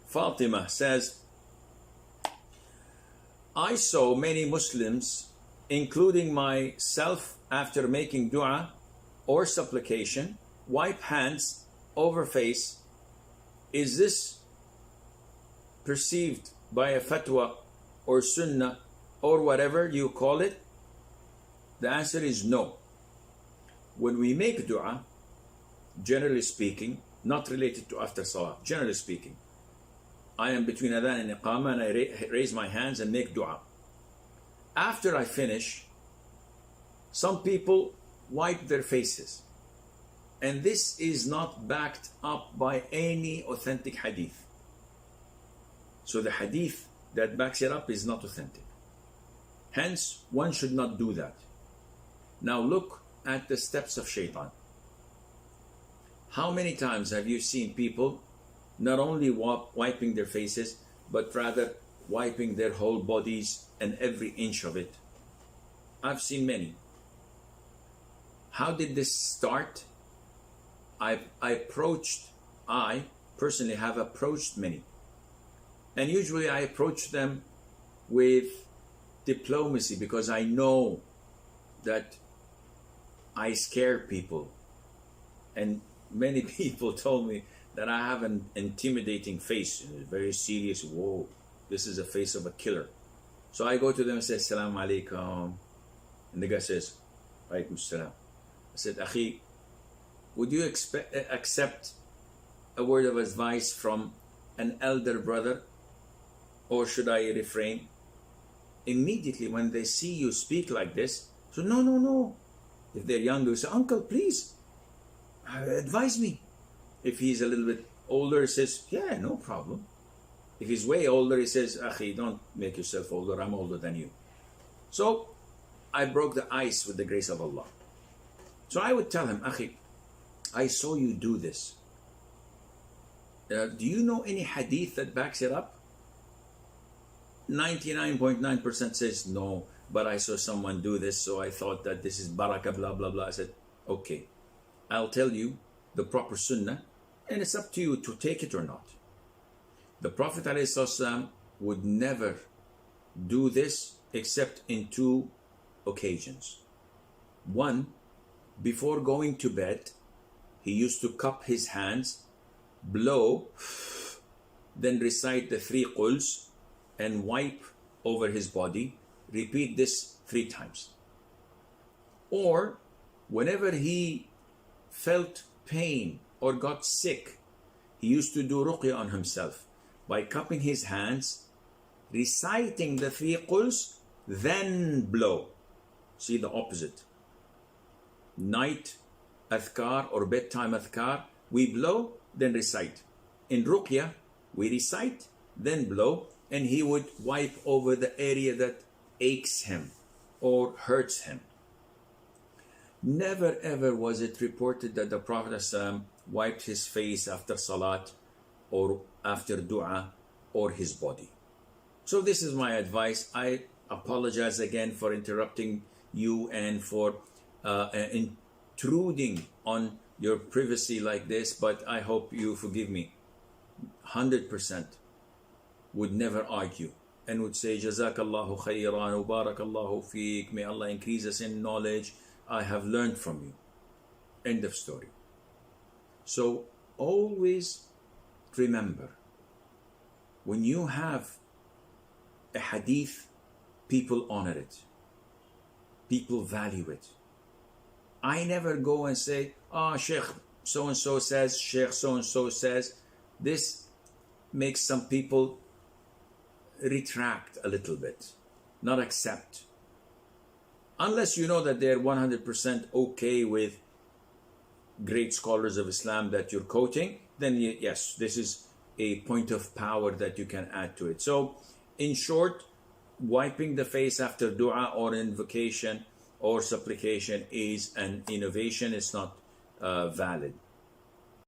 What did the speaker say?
Fatima says, I saw many Muslims, including myself, after making dua or supplication, wipe hands over face. Is this perceived by a fatwa or sunnah or whatever you call it? The answer is no. When we make dua, generally speaking, not related to after salah, generally speaking, I am between adhan and iqamah and I raise my hands and make dua. After I finish, some people wipe their faces, and this is not backed up by any authentic hadith. So the hadith that backs it up is not authentic. Hence, one should not do that. Now look at the steps of shaitan. How many times have you seen people not only wiping their faces, but rather wiping their whole bodies and every inch of it? I've seen many. How did this start? I personally have approached many. And usually I approach them with diplomacy because I know that I scare people. And many people told me that I have an intimidating face, very serious. Whoa, this is the face of a killer. So I go to them and say, Assimalhakeem. And the guy says, Alaikum Salam. I said, Akhi, would you accept a word of advice from an elder brother, or should I refrain? Immediately when they see you speak like this, so no. If they're younger, say, Uncle, please, advise me. If he's a little bit older, he says, yeah, no problem. If he's way older, he says, Akhi, don't make yourself older, I'm older than you. So I broke the ice with the grace of Allah. So I would tell him, Akhi, I saw you do this. Do you know any hadith that backs it up? 99.9% says no, but I saw someone do this, so I thought that this is barakah, blah, blah, blah. I said, okay, I'll tell you the proper sunnah, and it's up to you to take it or not. The Prophet ﷺ would never do this except in two occasions. One, before going to bed, he used to cup his hands, blow, then recite the 3 quls and wipe over his body. Repeat this 3 times. Or whenever he felt pain or got sick, he used to do ruqya on himself by cupping his hands, reciting the 3 quls, then blow. See the opposite. Night adhkar or bedtime adhkar, we blow, then recite. In ruqya, we recite, then blow, and he would wipe over the area that aches him or hurts him. Never ever was it reported that the Prophet ﷺ wiped his face after salat or after dua or his body. So this is my advice. I apologize again for interrupting you and for intruding on your privacy like this, but I hope you forgive me. 100% would never argue and would say, Jazakallahu khayran, Barakallahu feek, may Allah increase us in knowledge. I have learned from you. End of story. So always remember, when you have a hadith, people honor it. People value it. I never go and say, Sheikh so-and-so says, Sheikh so-and-so says. This makes some people retract a little bit, not accept. Unless you know that they're 100% okay with great scholars of Islam that you're quoting, then yes, this is a point of power that you can add to it. So, in short, wiping the face after dua or invocation or supplication is an innovation. It's not valid.